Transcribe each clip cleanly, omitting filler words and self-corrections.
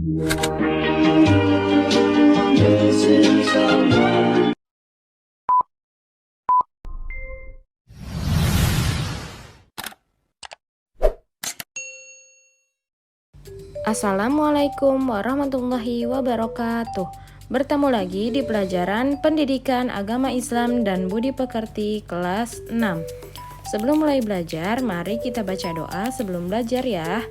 Assalamualaikum warahmatullahi wabarakatuh. Bertemu lagi di pelajaran Pendidikan Agama Islam dan Budi Pekerti kelas 6. Sebelum mulai belajar, mari kita baca doa sebelum belajar ya.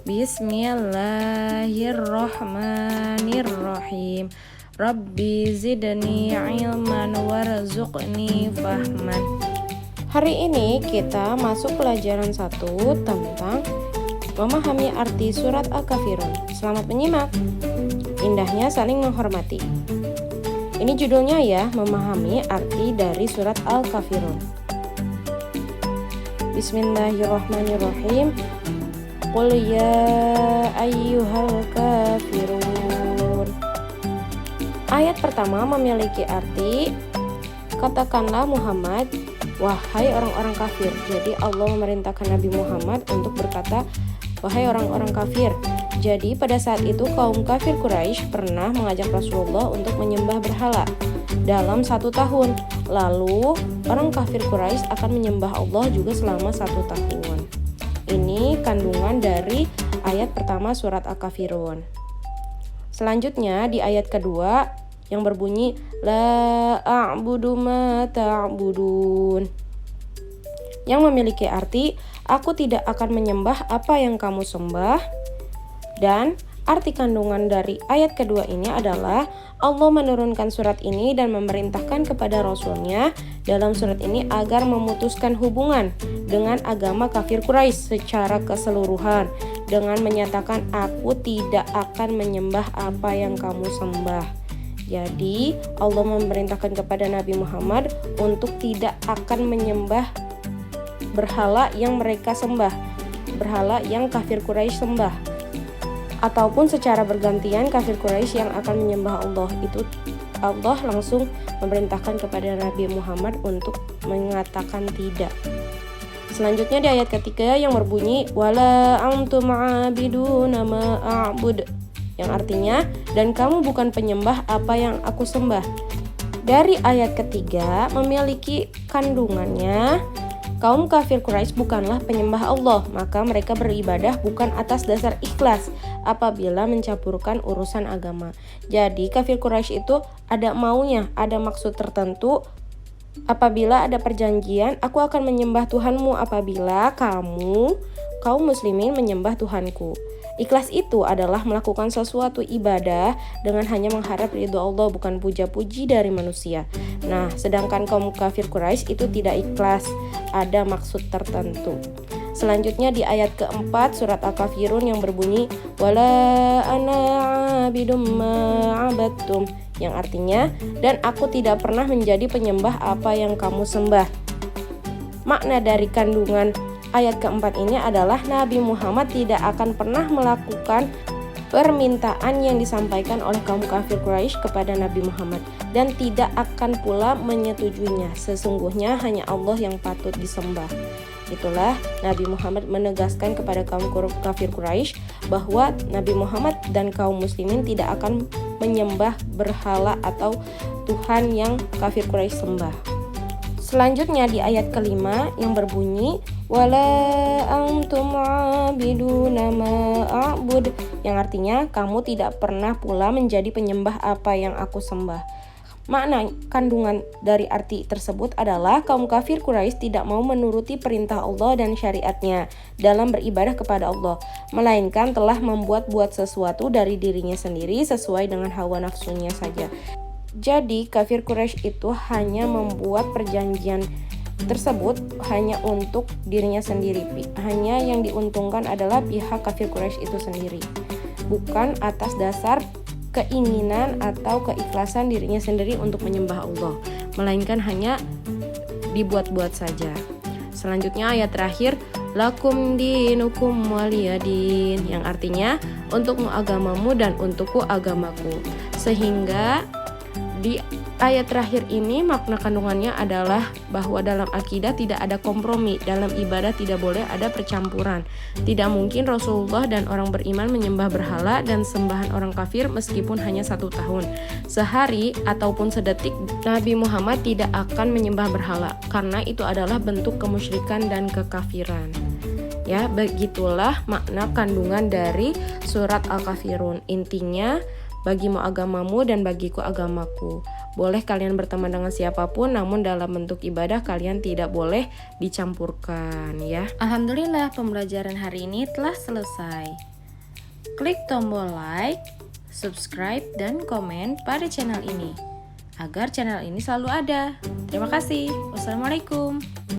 Bismillahirrahmanirrahim. Rabbi zidni ilman warzuqni fahman. Hari ini kita masuk pelajaran 1 tentang memahami arti surat Al-Kafirun. Selamat menyimak. Indahnya saling menghormati. Ini judulnya ya, memahami arti dari surat Al-Kafirun. Bismillahirrahmanirrahim. Qul ya ayyuhal kafirun. Ayat pertama memiliki arti, katakanlah Muhammad, wahai orang-orang kafir. Jadi Allah memerintahkan Nabi Muhammad untuk berkata, wahai orang-orang kafir. Jadi pada saat itu kaum kafir Quraisy pernah mengajak Rasulullah untuk menyembah berhala dalam 1 tahun. Lalu orang kafir Quraisy akan menyembah Allah juga selama 1 tahun. Ini kandungan dari ayat pertama surat Al-Kafirun. Selanjutnya di ayat kedua yang berbunyi la a'budu ma ta'budun, yang memiliki arti aku tidak akan menyembah apa yang kamu sembah. Dan arti kandungan dari ayat kedua ini adalah Allah menurunkan surat ini dan memerintahkan kepada Rasulnya dalam surat ini agar memutuskan hubungan dengan agama kafir Quraisy secara keseluruhan dengan menyatakan aku tidak akan menyembah apa yang kamu sembah. Jadi Allah memerintahkan kepada Nabi Muhammad untuk tidak akan menyembah berhala yang mereka sembah, berhala yang kafir Quraisy sembah, ataupun secara bergantian kafir Quraisy yang akan menyembah Allah. Itu Allah langsung memerintahkan kepada Nabi Muhammad untuk mengatakan tidak. Selanjutnya di ayat ketiga yang berbunyi wala antum a'biduna ma a'bud, yang artinya dan kamu bukan penyembah apa yang aku sembah. Dari ayat ketiga memiliki kandungannya, kaum kafir Quraisy bukanlah penyembah Allah, maka mereka beribadah bukan atas dasar ikhlas apabila mencampurkan urusan agama. Jadi kafir Quraisy itu ada maunya, ada maksud tertentu. Apabila ada perjanjian, aku akan menyembah Tuhanmu apabila kaum muslimin menyembah Tuhanku. Ikhlas itu adalah melakukan sesuatu ibadah dengan hanya mengharap ridho Allah, bukan puja-puji dari manusia. Nah, sedangkan kaum kafir Quraisy itu tidak ikhlas, ada maksud tertentu. Selanjutnya di ayat keempat surat Al-Kafirun yang berbunyi wala ana abidum ma'abattum, yang artinya dan aku tidak pernah menjadi penyembah apa yang kamu sembah. Makna dari kandungan ayat keempat ini adalah Nabi Muhammad tidak akan pernah melakukan permintaan yang disampaikan oleh kaum kafir Quraisy kepada Nabi Muhammad dan tidak akan pula menyetujuinya. Sesungguhnya hanya Allah yang patut disembah. Itulah Nabi Muhammad menegaskan kepada kaum kafir Quraisy bahwa Nabi Muhammad dan kaum muslimin tidak akan menyembah berhala atau Tuhan yang kafir Quraisy sembah. Selanjutnya di ayat kelima yang berbunyi wala antum abiduna ma a'bud, yang artinya kamu tidak pernah pula menjadi penyembah apa yang aku sembah. Makna kandungan dari arti tersebut adalah kaum kafir Quraisy tidak mau menuruti perintah Allah dan syariatnya dalam beribadah kepada Allah, melainkan telah membuat-buat sesuatu dari dirinya sendiri sesuai dengan hawa nafsunya saja. Jadi kafir Quraisy itu hanya membuat perjanjian tersebut hanya untuk dirinya sendiri. Hanya yang diuntungkan adalah pihak kafir Quraisy itu sendiri, bukan atas dasar keinginan atau keikhlasan dirinya sendiri untuk menyembah Allah, melainkan hanya dibuat-buat saja. Selanjutnya ayat terakhir lakum dinukum waliyadin, yang artinya untukmu agamamu dan untukku agamaku. Sehingga Di ayat terakhir ini makna kandungannya adalah bahwa dalam akidah tidak ada kompromi, dalam ibadah tidak boleh ada percampuran. Tidak mungkin Rasulullah dan orang beriman menyembah berhala dan sembahan orang kafir meskipun hanya 1 tahun. Sehari ataupun sedetik Nabi Muhammad tidak akan menyembah berhala karena itu adalah bentuk kemusyrikan dan kekafiran. Ya, begitulah makna kandungan dari surat Al-Kafirun. Intinya, bagimu agamamu dan bagiku agamaku. Boleh kalian berteman dengan siapapun, namun dalam bentuk ibadah kalian tidak boleh dicampurkan ya. Alhamdulillah, pembelajaran hari ini telah selesai. Klik tombol like, subscribe, dan komen pada channel ini agar channel ini selalu ada. Terima kasih. Wassalamualaikum.